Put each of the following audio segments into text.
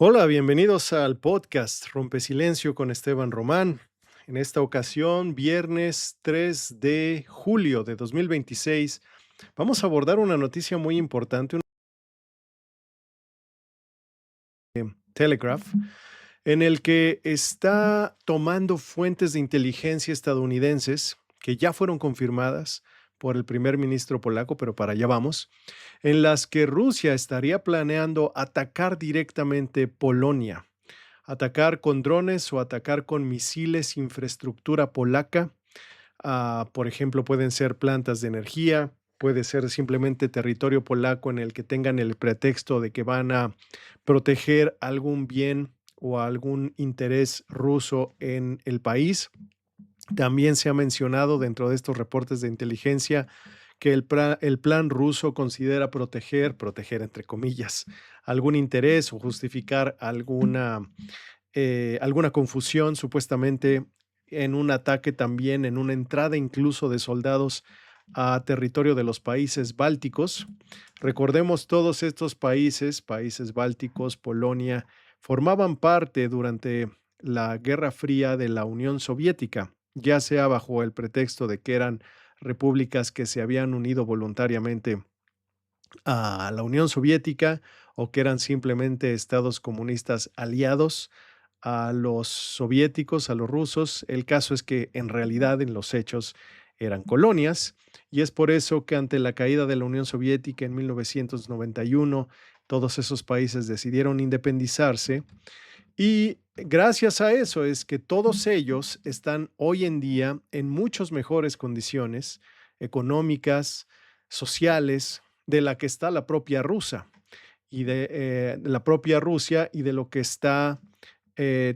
Hola, bienvenidos al podcast Rompe Silencio con Esteban Román. En esta ocasión, viernes 3 de julio de 2026, vamos a abordar una noticia muy importante, un Telegraph, en el que está tomando fuentes de inteligencia estadounidenses que ya fueron confirmadas por el primer ministro polaco, pero para allá vamos, en las que Rusia estaría planeando atacar directamente Polonia. Atacar con drones o atacar con misiles infraestructura polaca. Por ejemplo, pueden ser plantas de energía, puede ser simplemente territorio polaco en el que tengan el pretexto de que van a proteger algún bien o algún interés ruso en el país. También se ha mencionado dentro de estos reportes de inteligencia que el plan ruso considera proteger entre comillas, algún interés o justificar alguna confusión supuestamente en un ataque también, en una entrada incluso de soldados a territorio de los países bálticos. Recordemos todos estos países, países bálticos, Polonia, formaban parte durante la Guerra Fría de la Unión Soviética, ya sea bajo el pretexto de que eran repúblicas que se habían unido voluntariamente a la Unión Soviética o que eran simplemente estados comunistas aliados a los soviéticos, a los rusos. El caso es que en realidad en los hechos eran colonias y es por eso que ante la caída de la Unión Soviética en 1991 todos esos países decidieron independizarse y gracias a eso es que todos ellos están hoy en día en muchas mejores condiciones económicas, sociales, de la que está la propia Rusia y de la propia Rusia y de lo que está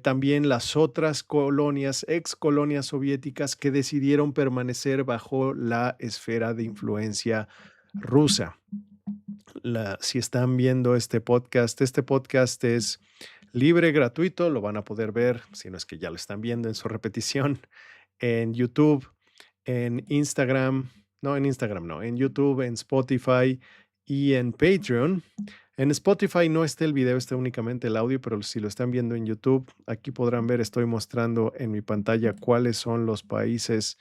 también las otras colonias, ex colonias soviéticas que decidieron permanecer bajo la esfera de influencia rusa. Si están viendo este podcast es libre, gratuito, lo van a poder ver, si no es que ya lo están viendo en su repetición, en YouTube, en Instagram, no, en Instagram no, en YouTube, en Spotify y en Patreon. En Spotify no está el video, está únicamente el audio, pero si lo están viendo en YouTube, aquí podrán ver, estoy mostrando en mi pantalla cuáles son los países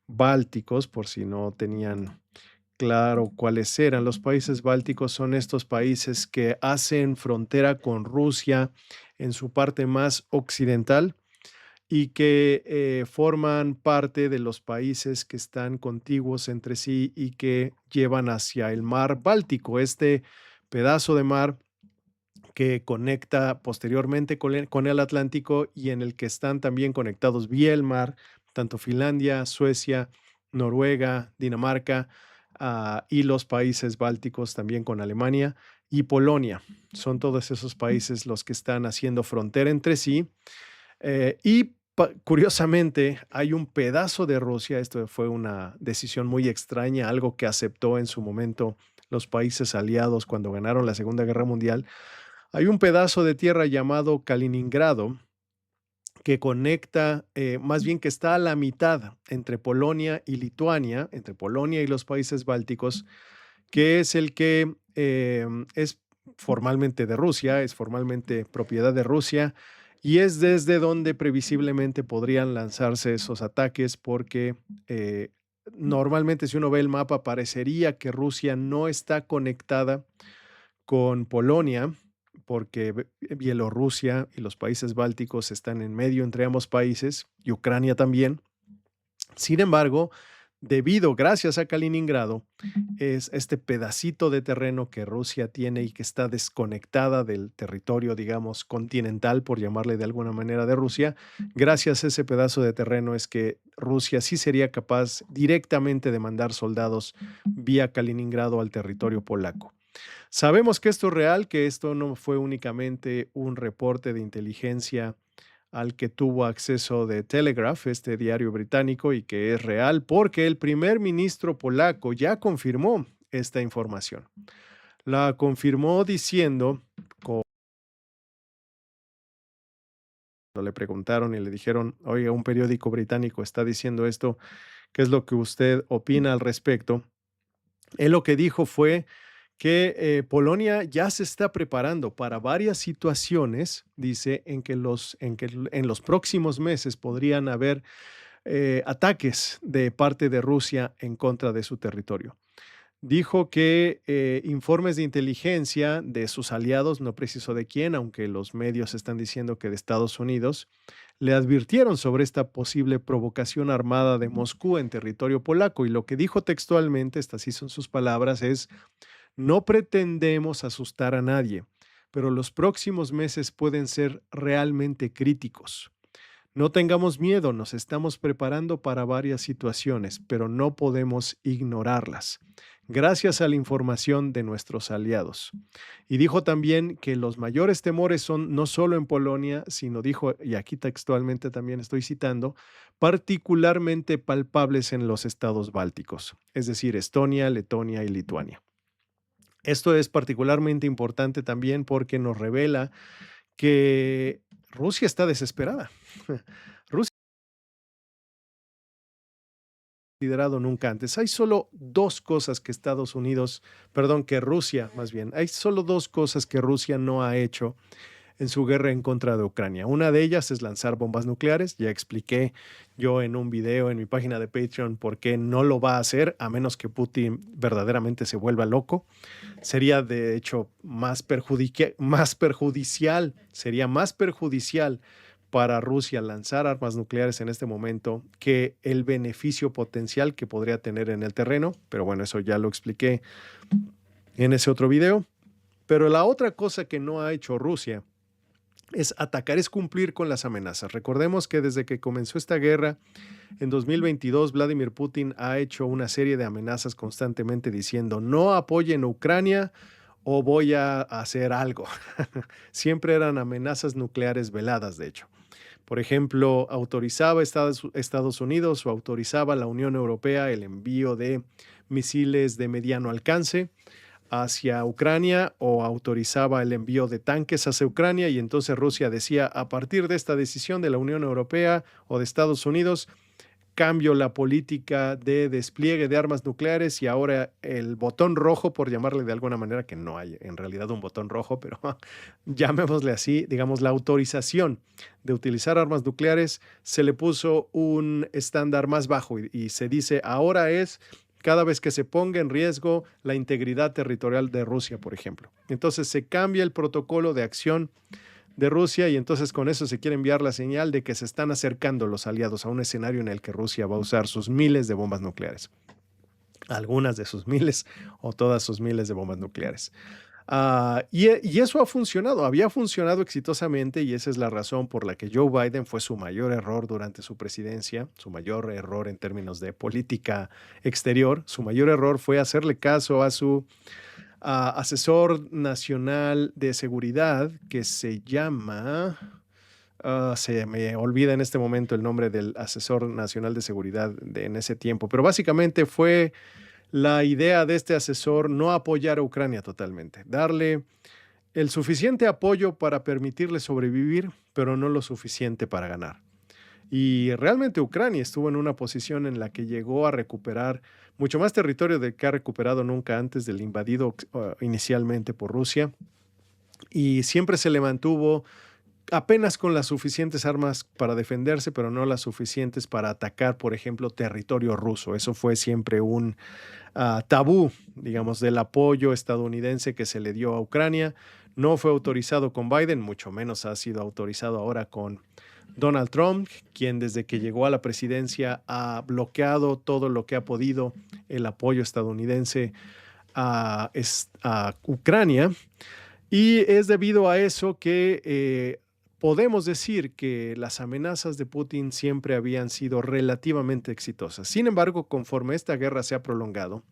bálticos, por si no tenían claro cuáles eran. Los países bálticos son estos países que hacen frontera con Rusia en su parte más occidental y que forman parte de los países que están contiguos entre sí y que llevan hacia el mar Báltico, este pedazo de mar que conecta posteriormente con el Atlántico y en el que están también conectados vía el mar, tanto Finlandia, Suecia, Noruega, Dinamarca, y los países bálticos también con Alemania y Polonia. Son todos esos países los que están haciendo frontera entre sí. Curiosamente, hay un pedazo de Rusia, esto fue una decisión muy extraña, algo que aceptó en su momento los países aliados cuando ganaron la Segunda Guerra Mundial. Hay un pedazo de tierra llamado Kaliningrado que conecta, más bien que está a la mitad entre Polonia y Lituania, entre Polonia y los países bálticos, que es el que es formalmente de Rusia, es formalmente propiedad de Rusia y es desde donde previsiblemente podrían lanzarse esos ataques porque normalmente si uno ve el mapa parecería que Rusia no está conectada con Polonia, porque Bielorrusia y los países bálticos están en medio entre ambos países y Ucrania también. Sin embargo, gracias a Kaliningrado, es este pedacito de terreno que Rusia tiene y que está desconectada del territorio, digamos, continental, por llamarle de alguna manera, de Rusia. Gracias a ese pedazo de terreno es que Rusia sí sería capaz directamente de mandar soldados vía Kaliningrado al territorio polaco. Sabemos que esto es real, que esto no fue únicamente un reporte de inteligencia al que tuvo acceso de Telegraph, este diario británico, y que es real porque el primer ministro polaco ya confirmó esta información. La confirmó diciendo, cuando le preguntaron y le dijeron, oiga, un periódico británico está diciendo esto, ¿qué es lo que usted opina al respecto? Él lo que dijo fue que Polonia ya se está preparando para varias situaciones, dice, en los próximos meses podrían haber ataques de parte de Rusia en contra de su territorio. Dijo que informes de inteligencia de sus aliados, no preciso de quién, aunque los medios están diciendo que de Estados Unidos, le advirtieron sobre esta posible provocación armada de Moscú en territorio polaco. Y lo que dijo textualmente, estas sí son sus palabras, es: no pretendemos asustar a nadie, pero los próximos meses pueden ser realmente críticos. No tengamos miedo, nos estamos preparando para varias situaciones, pero no podemos ignorarlas, gracias a la información de nuestros aliados. Y dijo también que los mayores temores son no solo en Polonia, sino dijo, y aquí textualmente también estoy citando, particularmente palpables en los estados bálticos, es decir, Estonia, Letonia y Lituania. Esto es particularmente importante también porque nos revela que Rusia está desesperada. Rusia no ha liderado nunca antes. Hay solo dos cosas que que Rusia más bien, hay solo dos cosas que Rusia no ha hecho en su guerra en contra de Ucrania. Una de ellas es lanzar bombas nucleares. Ya expliqué yo en un video en mi página de Patreon por qué no lo va a hacer a menos que Putin verdaderamente se vuelva loco. Sería de hecho sería más perjudicial para Rusia lanzar armas nucleares en este momento que el beneficio potencial que podría tener en el terreno. Pero bueno, eso ya lo expliqué en ese otro video. Pero la otra cosa que no ha hecho Rusia es atacar, es cumplir con las amenazas. Recordemos que desde que comenzó esta guerra en 2022, Vladimir Putin ha hecho una serie de amenazas constantemente diciendo: no apoyen a Ucrania o voy a hacer algo. Siempre eran amenazas nucleares veladas, de hecho. Por ejemplo, autorizaba Estados Unidos o autorizaba a la Unión Europea el envío de misiles de mediano alcance hacia Ucrania o autorizaba el envío de tanques hacia Ucrania, y entonces Rusia decía: a partir de esta decisión de la Unión Europea o de Estados Unidos, cambio la política de despliegue de armas nucleares, y ahora el botón rojo, por llamarle de alguna manera, que no hay en realidad un botón rojo, pero llamémosle así, digamos, la autorización de utilizar armas nucleares, se le puso un estándar más bajo y se dice ahora es cada vez que se ponga en riesgo la integridad territorial de Rusia, por ejemplo. Entonces se cambia el protocolo de acción de Rusia y entonces con eso se quiere enviar la señal de que se están acercando los aliados a un escenario en el que Rusia va a usar sus miles de bombas nucleares. Algunas de sus miles o todas sus miles de bombas nucleares. Y eso ha funcionado, había funcionado exitosamente, y esa es la razón por la que Joe Biden fue su mayor error durante su presidencia, su mayor error en términos de política exterior. Su mayor error fue hacerle caso a su asesor nacional de seguridad, que se llama, se me olvida en este momento el nombre del asesor nacional de seguridad en ese tiempo, pero básicamente fue la idea de este asesor no apoyar a Ucrania totalmente, darle el suficiente apoyo para permitirle sobrevivir, pero no lo suficiente para ganar. Y realmente Ucrania estuvo en una posición en la que llegó a recuperar mucho más territorio del que ha recuperado nunca antes del invadido inicialmente por Rusia, y siempre se le mantuvo apenas con las suficientes armas para defenderse, pero no las suficientes para atacar, por ejemplo, territorio ruso. Eso fue siempre un tabú, digamos, del apoyo estadounidense que se le dio a Ucrania. No fue autorizado con Biden, mucho menos ha sido autorizado ahora con Donald Trump, quien desde que llegó a la presidencia ha bloqueado todo lo que ha podido el apoyo estadounidense a Ucrania. Y es debido a eso que podemos decir que las amenazas de Putin siempre habían sido relativamente exitosas. Sin embargo, conforme esta guerra se ha prolongado,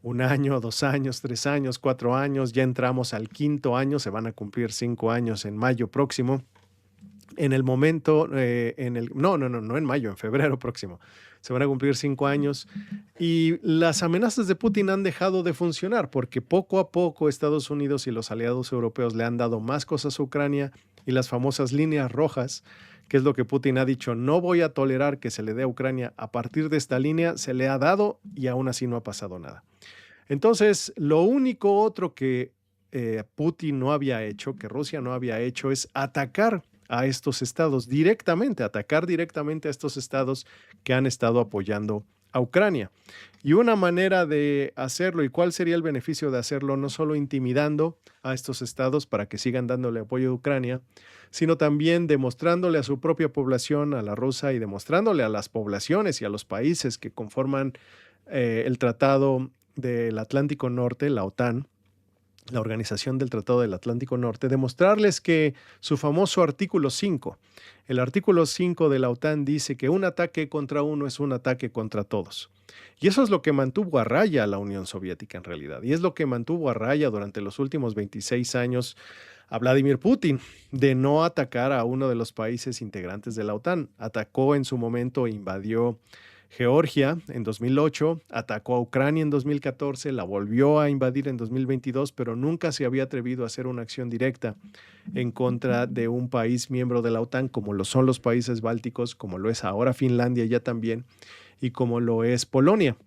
1 año, 2 años, 3 años, 4 años, ya entramos al 5.º año, se van a cumplir 5 años en mayo próximo. En el momento, no en mayo, en febrero próximo, se van a cumplir 5 años, y las amenazas de Putin han dejado de funcionar porque poco a poco Estados Unidos y los aliados europeos le han dado más cosas a Ucrania, y las famosas líneas rojas, que es lo que Putin ha dicho: no voy a tolerar que se le dé a Ucrania, a partir de esta línea se le ha dado y aún así no ha pasado nada. Entonces, lo único otro que Putin no había hecho, que Rusia no había hecho, es atacar a estos estados directamente, atacar directamente a estos estados que han estado apoyando a Ucrania. Y una manera de hacerlo, y cuál sería el beneficio de hacerlo, no solo intimidando a estos estados para que sigan dándole apoyo a Ucrania, sino también demostrándole a su propia población, a la rusa, y demostrándole a las poblaciones y a los países que conforman el Tratado del Atlántico Norte, la OTAN, la Organización del Tratado del Atlántico Norte, demostrarles que su famoso artículo 5, el artículo 5 de la OTAN dice que un ataque contra uno es un ataque contra todos. Y eso es lo que mantuvo a raya a la Unión Soviética en realidad. Y es lo que mantuvo a raya durante los últimos 26 años a Vladimir Putin, de no atacar a uno de los países integrantes de la OTAN. Atacó en su momento e invadió Georgia en 2008, atacó a Ucrania en 2014, la volvió a invadir en 2022, pero nunca se había atrevido a hacer una acción directa en contra de un país miembro de la OTAN, como lo son los países bálticos, como lo es ahora Finlandia ya también, y como lo es Polonia.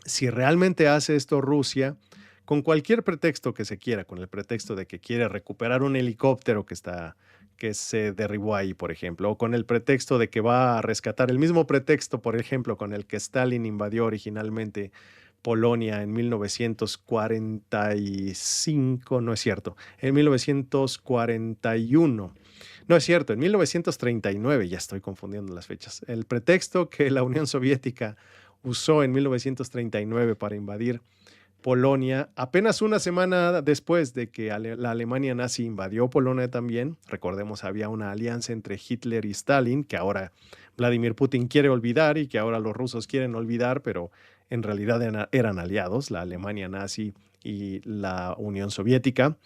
Si realmente hace esto Rusia, con cualquier pretexto que se quiera, con el pretexto de que quiere recuperar un helicóptero que se derribó ahí, por ejemplo, o con el pretexto de que va a rescatar el mismo pretexto, por ejemplo, con el que Stalin invadió originalmente Polonia en 1945, no es cierto, en 1941. No es cierto, en 1939, ya estoy confundiendo las fechas. El pretexto que la Unión Soviética usó en 1939 para invadir Polonia, apenas una semana después de que la Alemania nazi invadió Polonia también. Recordemos, había una alianza entre Hitler y Stalin, que ahora Vladimir Putin quiere olvidar y que ahora los rusos quieren olvidar, pero en realidad eran aliados, la Alemania nazi y la Unión Soviética.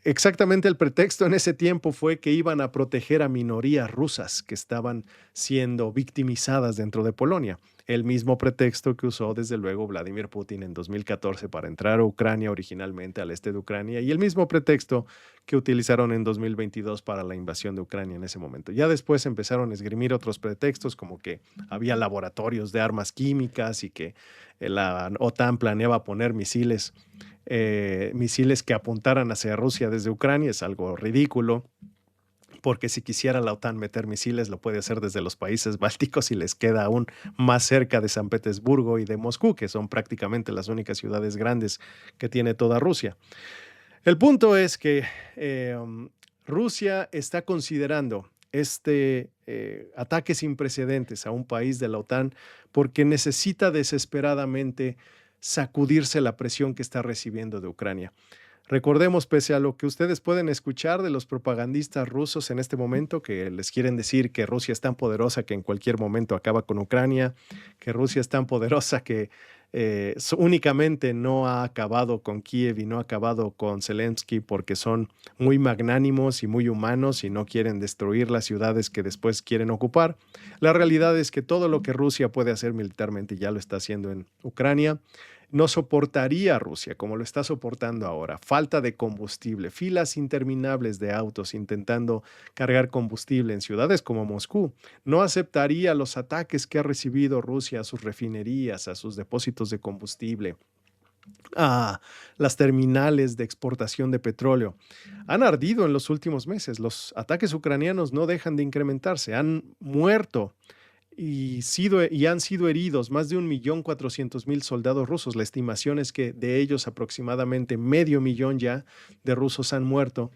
Exactamente el pretexto en ese tiempo fue que iban a proteger a minorías rusas que estaban siendo victimizadas dentro de Polonia. El mismo pretexto que usó desde luego Vladimir Putin en 2014 para entrar a Ucrania originalmente, al este de Ucrania, y el mismo pretexto que utilizaron en 2022 para la invasión de Ucrania en ese momento. Ya después empezaron a esgrimir otros pretextos como que había laboratorios de armas químicas y que la OTAN planeaba poner misiles que apuntaran hacia Rusia desde Ucrania. Es algo ridículo, porque si quisiera la OTAN meter misiles, lo puede hacer desde los países bálticos y les queda aún más cerca de San Petersburgo y de Moscú, que son prácticamente las únicas ciudades grandes que tiene toda Rusia. El punto es que Rusia está considerando ataque sin precedentes a un país de la OTAN porque necesita desesperadamente sacudirse la presión que está recibiendo de Ucrania. Recordemos, pese a lo que ustedes pueden escuchar de los propagandistas rusos en este momento, que les quieren decir que Rusia es tan poderosa que en cualquier momento acaba con Ucrania, que Rusia es tan poderosa que únicamente no ha acabado con Kiev y no ha acabado con Zelensky porque son muy magnánimos y muy humanos y no quieren destruir las ciudades que después quieren ocupar. La realidad es que todo lo que Rusia puede hacer militarmente ya lo está haciendo en Ucrania. No soportaría Rusia como lo está soportando ahora. Falta de combustible, filas interminables de autos intentando cargar combustible en ciudades como Moscú. No aceptaría los ataques que ha recibido Rusia a sus refinerías, a sus depósitos de combustible, a las terminales de exportación de petróleo. Han ardido en los últimos meses. Los ataques ucranianos no dejan de incrementarse. Han muerto y han sido heridos más de 1.400.000 soldados rusos. La estimación es que de ellos aproximadamente medio millón ya de rusos han muerto.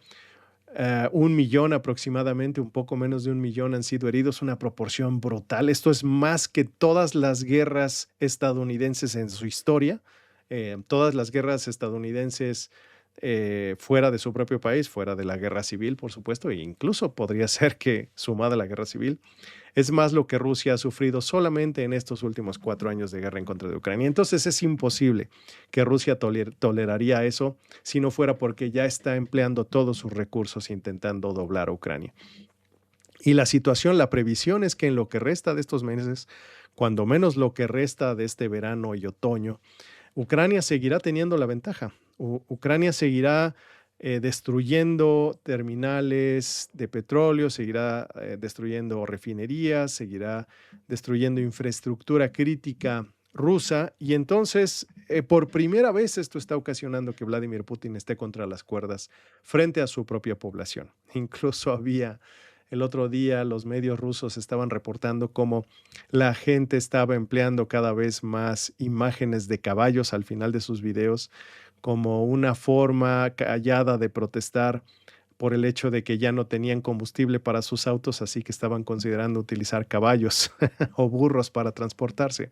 1 millón aproximadamente, un poco menos de 1 millón han sido heridos, una proporción brutal. Esto es más que todas las guerras estadounidenses en su historia. Todas las guerras estadounidenses fuera de su propio país, fuera de la guerra civil, por supuesto, e incluso podría ser que sumada a la guerra civil, es más lo que Rusia ha sufrido solamente en estos últimos 4 años de guerra en contra de Ucrania. Entonces es imposible que Rusia toleraría eso si no fuera porque ya está empleando todos sus recursos intentando doblar a Ucrania. Y la situación, la previsión es que en lo que resta de estos meses, cuando menos lo que resta de este verano y otoño, Ucrania seguirá teniendo la ventaja. Ucrania seguirá destruyendo terminales de petróleo, seguirá destruyendo refinerías, seguirá destruyendo infraestructura crítica rusa y entonces por primera vez esto está ocasionando que Vladimir Putin esté contra las cuerdas frente a su propia población. Incluso había el otro día los medios rusos estaban reportando cómo la gente estaba empleando cada vez más imágenes de caballos al final de sus videos como una forma callada de protestar por el hecho de que ya no tenían combustible para sus autos, así que estaban considerando utilizar caballos o burros para transportarse.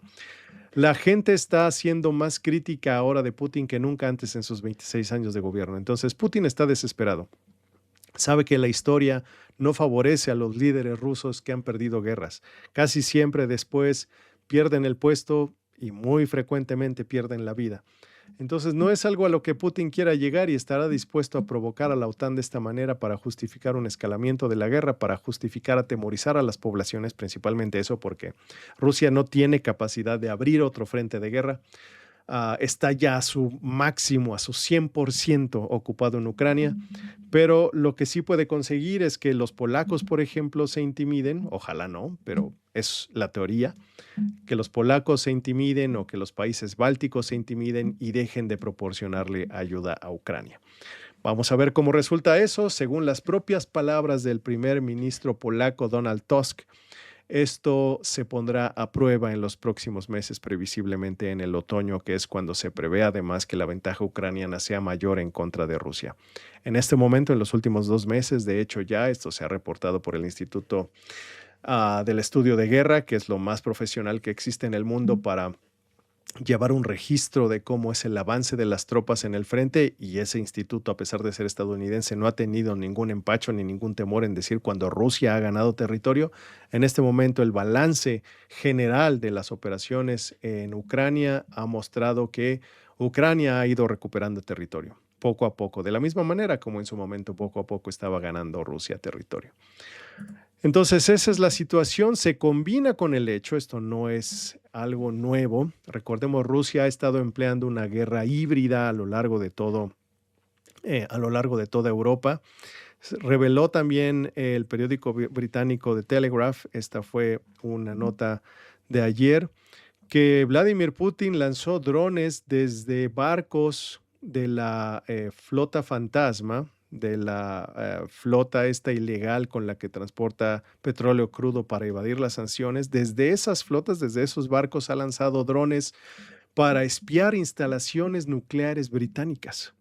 La gente está siendo más crítica ahora de Putin que nunca antes en sus 26 años de gobierno. Entonces, Putin está desesperado. Sabe que la historia no favorece a los líderes rusos que han perdido guerras. Casi siempre después pierden el puesto y muy frecuentemente pierden la vida. Entonces no es algo a lo que Putin quiera llegar y estará dispuesto a provocar a la OTAN de esta manera para justificar un escalamiento de la guerra, para justificar atemorizar a las poblaciones, principalmente eso porque Rusia no tiene capacidad de abrir otro frente de guerra. Está ya a su máximo, a su 100% ocupado en Ucrania, pero lo que sí puede conseguir es que los polacos, por ejemplo, se intimiden, ojalá no, pero es la teoría, que los polacos se intimiden o que los países bálticos se intimiden y dejen de proporcionarle ayuda a Ucrania. Vamos a ver cómo resulta eso. Según las propias palabras del primer ministro polaco Donald Tusk, esto se pondrá a prueba en los próximos meses, previsiblemente en el otoño, que es cuando se prevé además que la ventaja ucraniana sea mayor en contra de Rusia. En este momento, en los últimos 2 meses, de hecho ya esto se ha reportado por el Instituto del Estudio de Guerra, que es lo más profesional que existe en el mundo para llevar un registro de cómo es el avance de las tropas en el frente, y ese instituto, a pesar de ser estadounidense, no ha tenido ningún empacho ni ningún temor en decir cuando Rusia ha ganado territorio. En este momento el balance general de las operaciones en Ucrania ha mostrado que Ucrania ha ido recuperando territorio poco a poco, de la misma manera como en su momento poco a poco estaba ganando Rusia territorio. Entonces, esa es la situación, se combina con el hecho, esto no es algo nuevo. Recordemos, Rusia ha estado empleando una guerra híbrida a lo largo de toda Europa. Reveló también el periódico británico The Telegraph, esta fue una nota de ayer, que Vladimir Putin lanzó drones desde barcos de la flota fantasma, de la flota esta ilegal con la que transporta petróleo crudo para evadir las sanciones. Desde esas flotas, desde esos barcos, ha lanzado drones para espiar instalaciones nucleares británicas.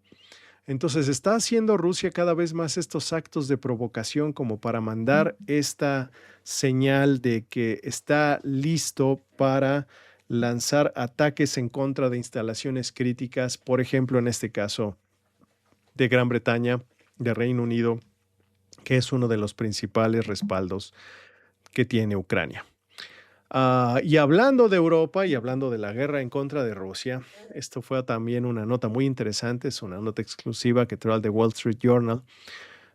Entonces está haciendo Rusia cada vez más estos actos de provocación como para mandar esta señal de que está listo para lanzar ataques en contra de instalaciones críticas, por ejemplo, en este caso de Gran Bretaña, de Reino Unido, que es uno de los principales respaldos que tiene Ucrania. Y hablando de Europa y hablando de la guerra en contra de Rusia, esto fue también una nota muy interesante, es una nota exclusiva que trae el The Wall Street Journal.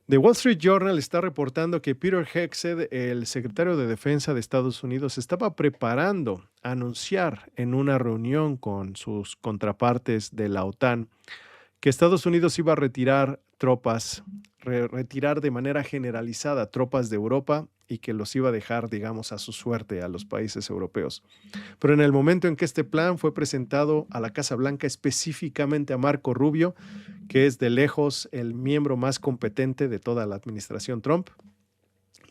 The Wall Street Journal está reportando que Peter Hegseth, el secretario de Defensa de Estados Unidos, estaba preparando anunciar en una reunión con sus contrapartes de la OTAN que Estados Unidos iba a retirar tropas, retirar de manera generalizada tropas de Europa y que los iba a dejar, digamos, a su suerte a los países europeos. Pero en el momento en que este plan fue presentado a la Casa Blanca, específicamente a Marco Rubio, que es de lejos el miembro más competente de toda la administración Trump,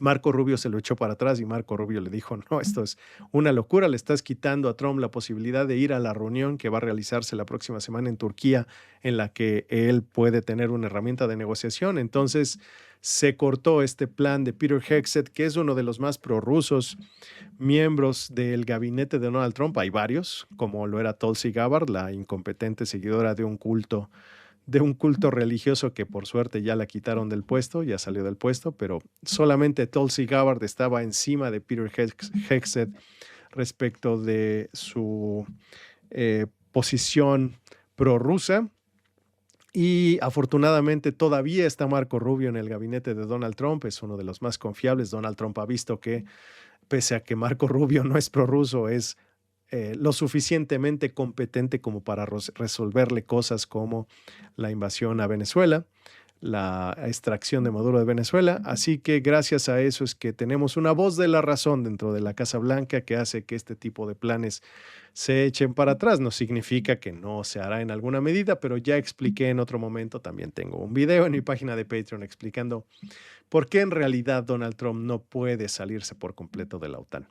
Marco Rubio se lo echó para atrás y Marco Rubio le dijo, no, esto es una locura, le estás quitando a Trump la posibilidad de ir a la reunión que va a realizarse la próxima semana en Turquía, en la que él puede tener una herramienta de negociación. Entonces se cortó este plan de Peter Hegseth, que es uno de los más prorrusos miembros del gabinete de Donald Trump. Hay varios, como lo era Tulsi Gabbard, la incompetente seguidora de un culto religioso que por suerte ya la quitaron del puesto, ya salió del puesto, pero solamente Tulsi Gabbard estaba encima de Peter Hegseth respecto de su posición prorrusa. Y afortunadamente todavía está Marco Rubio en el gabinete de Donald Trump, es uno de los más confiables. Donald Trump ha visto que, pese a que Marco Rubio no es prorruso, es lo suficientemente competente como para resolverle cosas como la invasión a Venezuela. la extracción de Maduro de Venezuela. Así que gracias a eso es que tenemos una voz de la razón dentro de la Casa Blanca que hace que este tipo de planes se echen para atrás. No significa que no se hará en alguna medida, pero ya expliqué en otro momento, también tengo un video en mi página de Patreon explicando por qué en realidad Donald Trump no puede salirse por completo de la OTAN.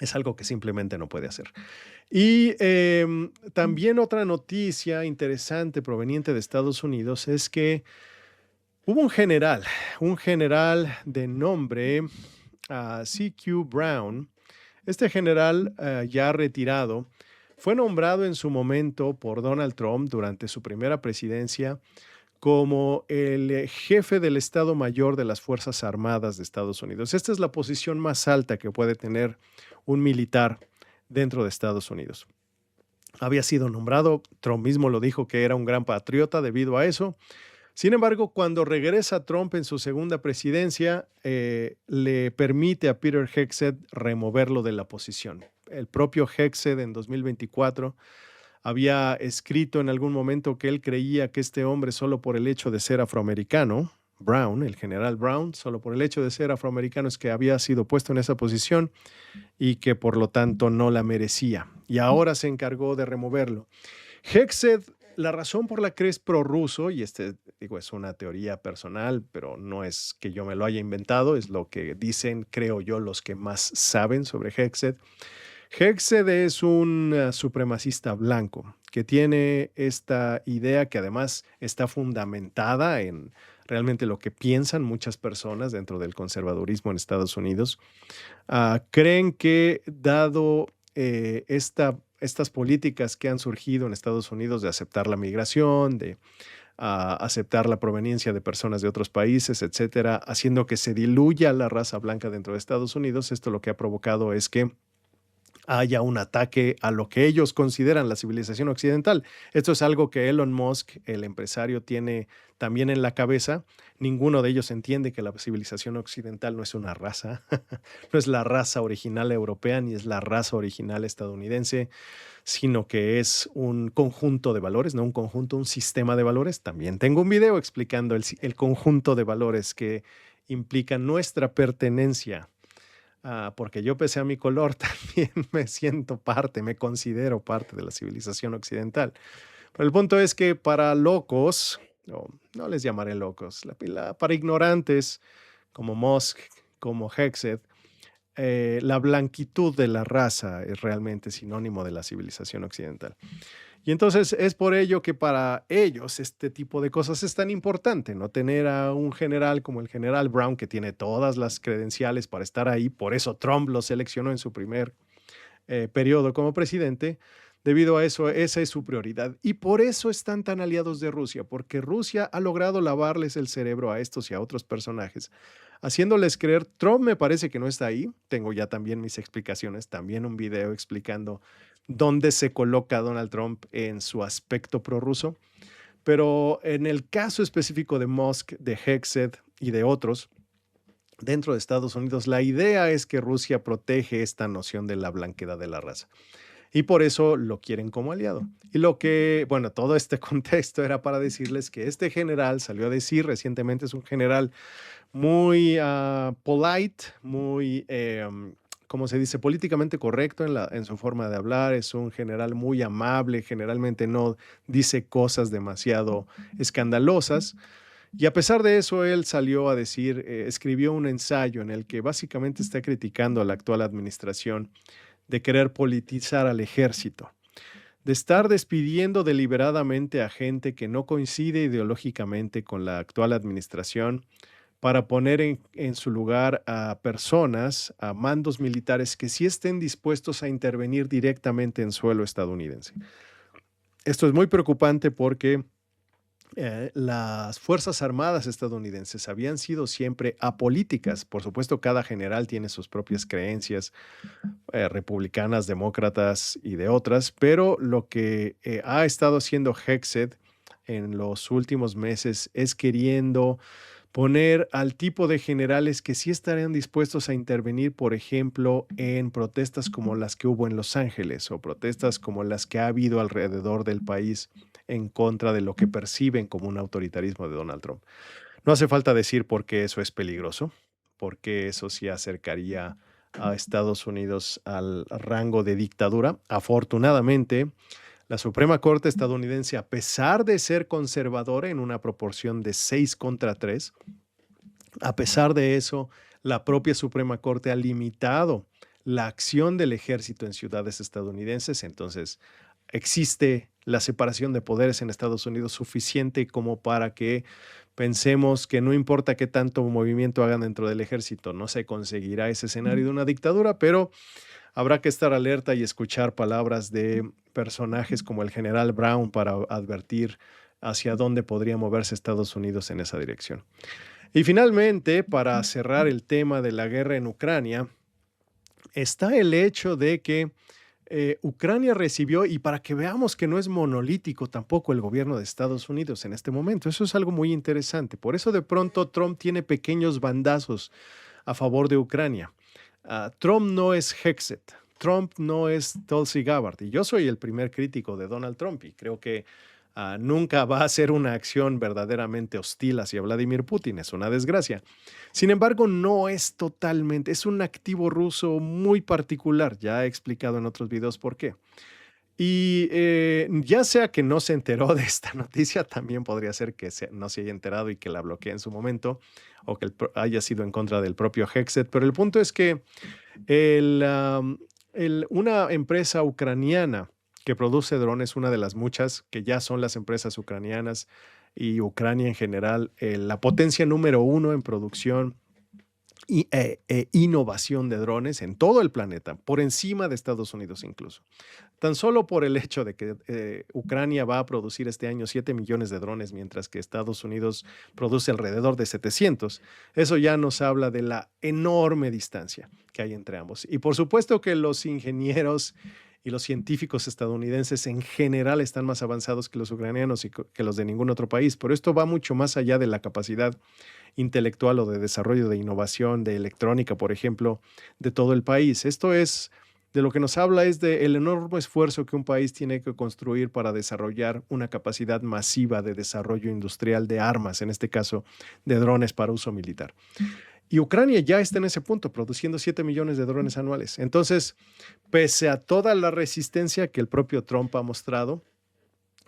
Es algo que simplemente no puede hacer. Y también otra noticia interesante proveniente de Estados Unidos es que hubo un general de nombre C.Q. Brown. Este general ya retirado fue nombrado en su momento por Donald Trump durante su primera presidencia como el jefe del Estado Mayor de las Fuerzas Armadas de Estados Unidos. Esta es la posición más alta que puede tener un militar dentro de Estados Unidos. Había sido nombrado, Trump mismo lo dijo que era un gran patriota debido a eso. Sin embargo, cuando regresa Trump en su segunda presidencia, le permite a Peter Hegseth removerlo de la posición. El propio Hegseth en 2024 había escrito en algún momento que él creía que este hombre, solo por el hecho de ser afroamericano, Brown, el general Brown, solo por el hecho de ser afroamericano es que había sido puesto en esa posición y que por lo tanto no la merecía. Y ahora se encargó de removerlo. Hegseth, la razón por la que es prorruso, y digo, es una teoría personal, pero no es que yo me lo haya inventado, es lo que dicen, creo yo, los que más saben sobre Hegseth. Hegseth es un supremacista blanco que tiene esta idea que además está fundamentada en realmente lo que piensan muchas personas dentro del conservadurismo en Estados Unidos. Creen que dado estas políticas que han surgido en Estados Unidos de aceptar la migración, de aceptar la proveniencia de personas de otros países, etcétera, haciendo que se diluya la raza blanca dentro de Estados Unidos, esto lo que ha provocado es que haya un ataque a lo que ellos consideran la civilización occidental. Esto es algo que Elon Musk, el empresario, tiene también en la cabeza. Ninguno de ellos entiende que la civilización occidental no es una raza, no es la raza original europea ni es la raza original estadounidense, sino que es un conjunto de valores, no un conjunto, un sistema de valores. También tengo un video explicando el conjunto de valores que implica nuestra pertenencia. Porque yo, pese a mi color, también me siento parte, me considero parte de la civilización occidental. Pero el punto es que para locos, o no les llamaré locos, para ignorantes como Musk, como Hegseth, la blanquitud de la raza es realmente sinónimo de la civilización occidental. Y entonces es por ello que para ellos este tipo de cosas es tan importante, ¿no? Tener a un general como el general Brown, que tiene todas las credenciales para estar ahí, por eso Trump lo seleccionó en su primer periodo como presidente. Debido a eso, esa es su prioridad. Y por eso están tan aliados de Rusia, porque Rusia ha logrado lavarles el cerebro a estos y a otros personajes, haciéndoles creer, Trump me parece que no está ahí. Tengo ya también mis explicaciones, también un video explicando dónde se coloca Donald Trump en su aspecto prorruso. Pero en el caso específico de Musk, de Hegseth y de otros, dentro de Estados Unidos, la idea es que Rusia protege esta noción de la blanquedad de la raza. Y por eso lo quieren como aliado. Y bueno, todo este contexto era para decirles que este general salió a decir recientemente, es un general muy polite, muy, ¿cómo se dice? Políticamente correcto en su forma de hablar. Es un general muy amable, generalmente no dice cosas demasiado escandalosas. Y a pesar de eso, él salió a decir, escribió un ensayo en el que básicamente está criticando a la actual administración de querer politizar al ejército, de estar despidiendo deliberadamente a gente que no coincide ideológicamente con la actual administración para poner en su lugar a personas, a mandos militares que sí estén dispuestos a intervenir directamente en suelo estadounidense. Esto es muy preocupante porque las Fuerzas Armadas estadounidenses habían sido siempre apolíticas. Por supuesto, cada general tiene sus propias creencias, republicanas, demócratas y de otras, pero lo que ha estado haciendo Hegseth en los últimos meses es queriendo poner al tipo de generales que sí estarían dispuestos a intervenir, por ejemplo, en protestas como las que hubo en Los Ángeles o protestas como las que ha habido alrededor del país en contra de lo que perciben como un autoritarismo de Donald Trump. No hace falta decir por qué eso es peligroso, porque eso sí acercaría a Estados Unidos al rango de dictadura. Afortunadamente, la Suprema Corte estadounidense, a pesar de ser conservadora en una proporción de 6 contra 3, a pesar de eso, la propia Suprema Corte ha limitado la acción del ejército en ciudades estadounidenses. Entonces, existe la separación de poderes en Estados Unidos suficiente como para que pensemos que no importa qué tanto movimiento hagan dentro del ejército, no se conseguirá ese escenario de una dictadura, pero habrá que estar alerta y escuchar palabras de personajes como el general Brown para advertir hacia dónde podría moverse Estados Unidos en esa dirección. Y finalmente, para cerrar el tema de la guerra en Ucrania, está el hecho de que Ucrania recibió, y para que veamos que no es monolítico tampoco el gobierno de Estados Unidos en este momento, eso es algo muy interesante. Por eso de pronto Trump tiene pequeños bandazos a favor de Ucrania. Trump no es Hexet, Trump no es Tulsi Gabbard, y yo soy el primer crítico de Donald Trump y creo que nunca va a ser una acción verdaderamente hostil hacia Vladimir Putin, es una desgracia. Sin embargo, no es totalmente, es un activo ruso muy particular, ya he explicado en otros videos por qué. Y ya sea que no se enteró de esta noticia, también podría ser que no se haya enterado y que la bloquee en su momento, o que haya sido en contra del propio Hexet, pero el punto es que una empresa ucraniana que produce drones, una de las muchas que ya son las empresas ucranianas y Ucrania en general, la potencia número uno en producción e innovación de drones en todo el planeta, por encima de Estados Unidos incluso. Tan solo por el hecho de que Ucrania va a producir este año 7 millones de drones, mientras que Estados Unidos produce alrededor de 700. Eso ya nos habla de la enorme distancia que hay entre ambos. Y por supuesto que los ingenieros y los científicos estadounidenses en general están más avanzados que los ucranianos y que los de ningún otro país, pero esto va mucho más allá de la capacidad intelectual o de desarrollo de innovación, de electrónica, por ejemplo, de todo el país. Esto es de lo que nos habla es del enorme esfuerzo que un país tiene que construir para desarrollar una capacidad masiva de desarrollo industrial de armas, en este caso de drones para uso militar. Y Ucrania ya está en ese punto, produciendo 7 millones de drones anuales. Entonces, pese a toda la resistencia que el propio Trump ha mostrado,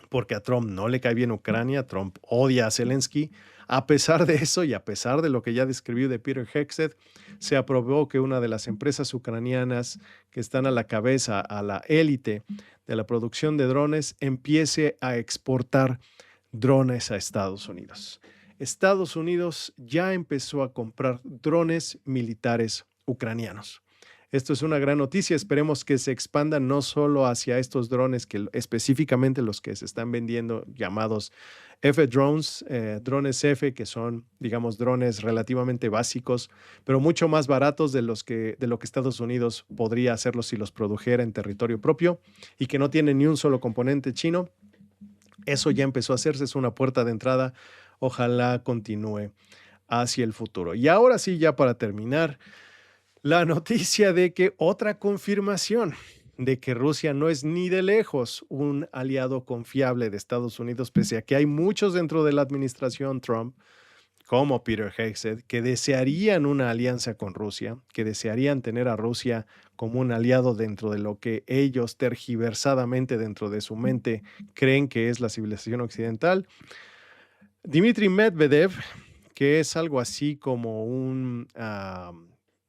porque a Trump no le cae bien Ucrania, Trump odia a Zelensky. A pesar de eso y a pesar de lo que ya describió de Peter Hegseth, se aprobó que una de las empresas ucranianas que están a la cabeza, a la élite de la producción de drones, empiece a exportar drones a Estados Unidos. Estados Unidos ya empezó a comprar drones militares ucranianos. Esto es una gran noticia. Esperemos que se expanda no solo hacia estos drones, que específicamente los que se están vendiendo llamados F-drones, drones F, que son, digamos, drones relativamente básicos, pero mucho más baratos de lo que Estados Unidos podría hacerlos si los produjera en territorio propio y que no tienen ni un solo componente chino. Eso ya empezó a hacerse, es una puerta de entrada. Ojalá continúe hacia el futuro. Y ahora sí, ya para terminar, la noticia de que otra confirmación de que Rusia no es ni de lejos un aliado confiable de Estados Unidos, pese a que hay muchos dentro de la administración Trump, como Peter Hegseth, que desearían una alianza con Rusia, que desearían tener a Rusia como un aliado dentro de lo que ellos tergiversadamente dentro de su mente creen que es la civilización occidental. Dmitry Medvedev, que es algo así como un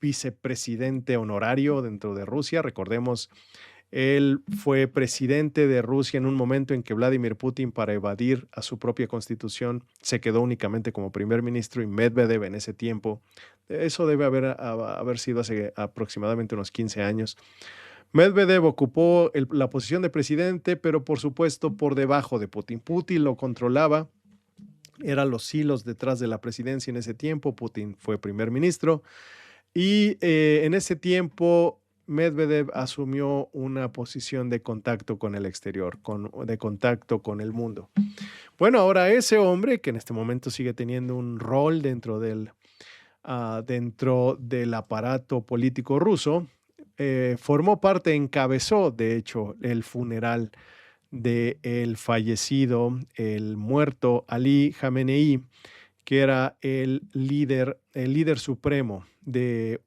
vicepresidente honorario dentro de Rusia. Recordemos, él fue presidente de Rusia en un momento en que Vladimir Putin, para evadir a su propia constitución, se quedó únicamente como primer ministro y Medvedev en ese tiempo, eso debe haber sido hace aproximadamente unos 15 años. Medvedev ocupó la posición de presidente, pero por supuesto por debajo de Putin. Putin lo controlaba, eran los hilos detrás de la presidencia en ese tiempo. Putin fue primer ministro. Y en ese tiempo Medvedev asumió una posición de contacto con el exterior, de contacto con el mundo. Bueno, ahora ese hombre, que en este momento sigue teniendo un rol dentro del aparato político ruso, formó parte, encabezó, de hecho, el funeral del fallecido, el muerto Ali Khamenei, que era el líder supremo de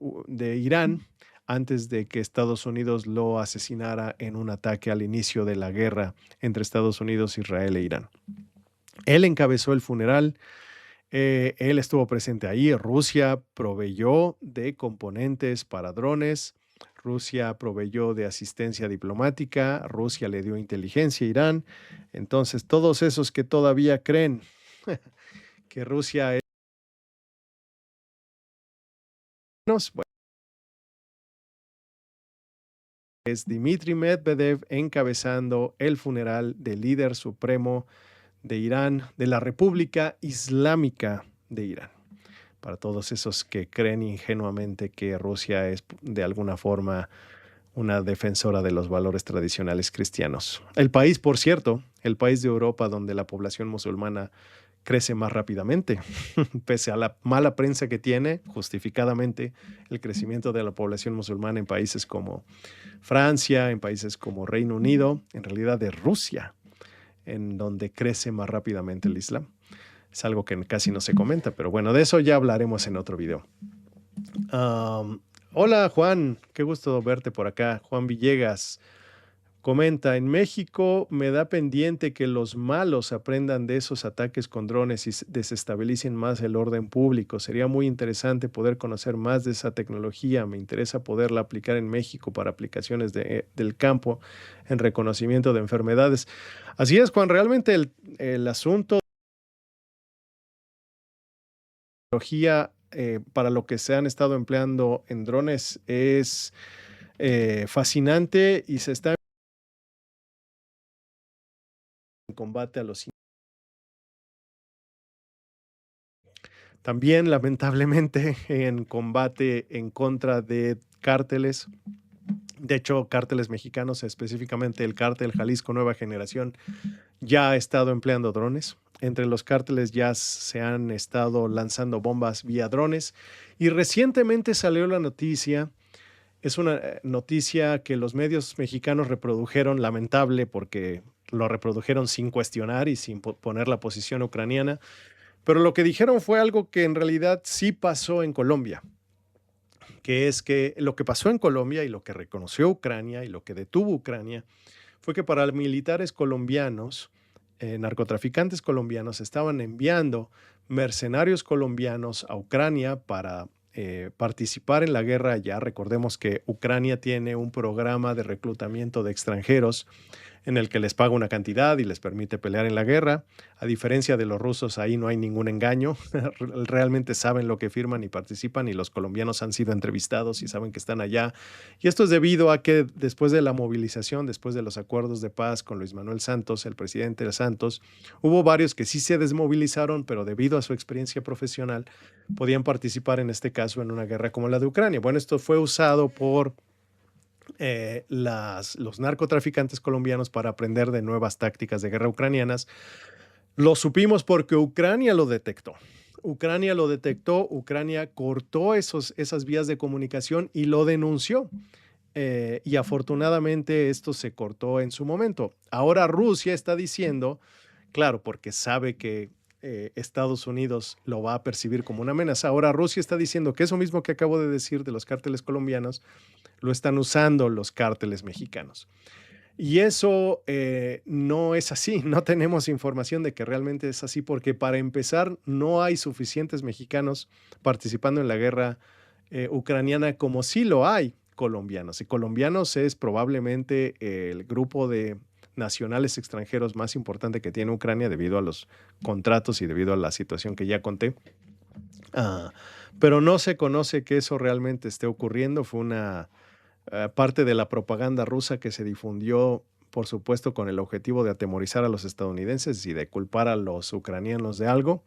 Irán antes de que Estados Unidos lo asesinara en un ataque al inicio de la guerra entre Estados Unidos, Israel e Irán. Él encabezó el funeral, él estuvo presente ahí. Rusia proveyó de componentes para drones, Rusia proveyó de asistencia diplomática, Rusia le dio inteligencia a Irán. Entonces, todos esos que todavía creen que Rusia bueno, es Dmitry Medvedev encabezando el funeral del líder supremo de Irán, de la República Islámica de Irán. Para todos esos que creen ingenuamente que Rusia es de alguna forma una defensora de los valores tradicionales cristianos. El país, por cierto, el país de Europa donde la población musulmana crece más rápidamente, pese a la mala prensa que tiene, justificadamente, el crecimiento de la población musulmana en países como Francia, en países como Reino Unido, en realidad de Rusia, en donde crece más rápidamente el Islam. Es algo que casi no se comenta, pero bueno, de eso ya hablaremos en otro video. Hola Juan, qué gusto verte por acá. Juan Villegas comenta, en México me da pendiente que los malos aprendan de esos ataques con drones y desestabilicen más el orden público. Sería muy interesante poder conocer más de esa tecnología. Me interesa poderla aplicar en México para aplicaciones del campo en reconocimiento de enfermedades. Así es, Juan, realmente el asunto de tecnología para lo que se han estado empleando en drones es fascinante y se está en combate a los. También, lamentablemente, en combate en contra de cárteles, de hecho, cárteles mexicanos, específicamente el cártel Jalisco Nueva Generación, ya ha estado empleando drones. Entre los cárteles ya se han estado lanzando bombas vía drones y recientemente salió la noticia. Es una noticia que los medios mexicanos reprodujeron, lamentable porque lo reprodujeron sin cuestionar y sin poner la posición ucraniana, pero lo que dijeron fue algo que en realidad sí pasó en Colombia, que es que lo que pasó en Colombia y lo que reconoció Ucrania y lo que detuvo Ucrania fue que para militares colombianos, narcotraficantes colombianos estaban enviando mercenarios colombianos a Ucrania para participar en la guerra allá. Recordemos que Ucrania tiene un programa de reclutamiento de extranjeros en el que les paga una cantidad y les permite pelear en la guerra. A diferencia de los rusos, ahí no hay ningún engaño. Realmente saben lo que firman y participan, y los colombianos han sido entrevistados y saben que están allá. Y esto es debido a que después de la movilización, después de los acuerdos de paz con Luis Manuel Santos, el presidente de Santos, hubo varios que sí se desmovilizaron, pero debido a su experiencia profesional podían participar en este caso en una guerra como la de Ucrania. Bueno, esto fue usado por los narcotraficantes colombianos para aprender de nuevas tácticas de guerra ucranianas. Lo supimos porque Ucrania lo detectó. Ucrania cortó esas vías de comunicación y lo denunció. Y afortunadamente esto se cortó en su momento. Ahora Rusia está diciendo, claro, porque sabe que Estados Unidos lo va a percibir como una amenaza. Ahora Rusia está diciendo que eso mismo que acabo de decir de los cárteles colombianos lo están usando los cárteles mexicanos. Y eso no es así. No tenemos información de que realmente es así, porque para empezar no hay suficientes mexicanos participando en la guerra ucraniana como sí lo hay colombianos. Y colombianos es probablemente el grupo de nacionales extranjeros más importante que tiene Ucrania debido a los contratos y debido a la situación que ya conté. Pero no se conoce que eso realmente esté ocurriendo. Fue una parte de la propaganda rusa que se difundió, por supuesto, con el objetivo de atemorizar a los estadounidenses y de culpar a los ucranianos de algo.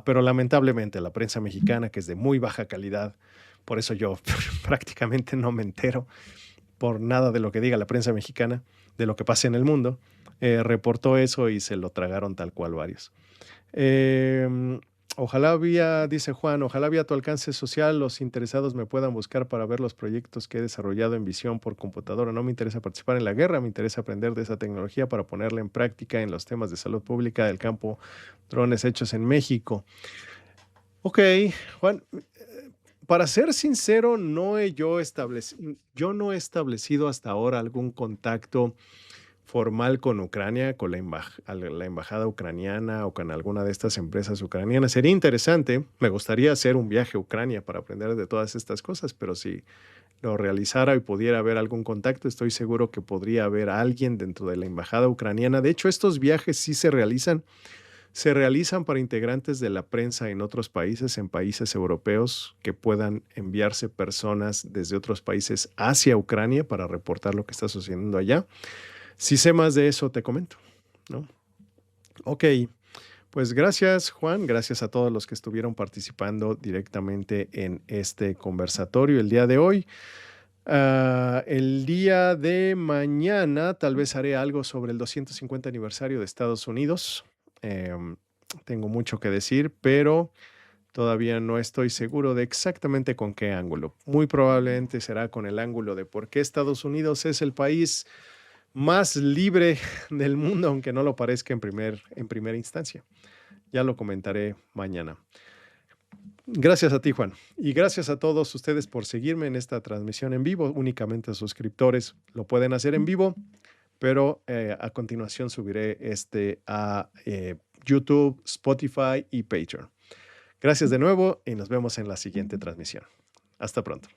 Pero lamentablemente la prensa mexicana, que es de muy baja calidad, por eso yo prácticamente no me entero por nada de lo que diga la prensa mexicana, de lo que pasa en el mundo. Reportó eso y se lo tragaron tal cual varios. Em, Ojalá dice Juan, ojalá vía tu alcance social los interesados me puedan buscar para ver los proyectos que he desarrollado en visión por computadora. No me interesa participar en la guerra, me interesa aprender de esa tecnología para ponerla en práctica en los temas de salud pública del campo, drones hechos en México. Ok, Juan, para ser sincero, yo no he establecido hasta ahora algún contacto formal con Ucrania, con la embajada ucraniana o con alguna de estas empresas ucranianas. Sería interesante, me gustaría hacer un viaje a Ucrania para aprender de todas estas cosas, pero si lo realizara y pudiera haber algún contacto, estoy seguro que podría haber alguien dentro de la embajada ucraniana. De hecho, estos viajes sí se realizan para integrantes de la prensa en otros países, en países europeos, que puedan enviarse personas desde otros países hacia Ucrania para reportar lo que está sucediendo allá. Si sé más de eso, te comento, ¿no? Ok, pues gracias, Juan. Gracias a todos los que estuvieron participando directamente en este conversatorio el día de hoy. El día de mañana tal vez haré algo sobre el 250 aniversario de Estados Unidos. Em, Tengo mucho que decir, pero todavía no estoy seguro de exactamente con qué ángulo. Muy probablemente será con el ángulo de por qué Estados Unidos es el país más libre del mundo, aunque no lo parezca en primera instancia. Ya lo comentaré mañana. Gracias a ti, Juan. Y gracias a todos ustedes por seguirme en esta transmisión en vivo. Únicamente suscriptores lo pueden hacer en vivo, pero a continuación subiré a YouTube, Spotify y Patreon. Gracias de nuevo y nos vemos en la siguiente transmisión. Hasta pronto.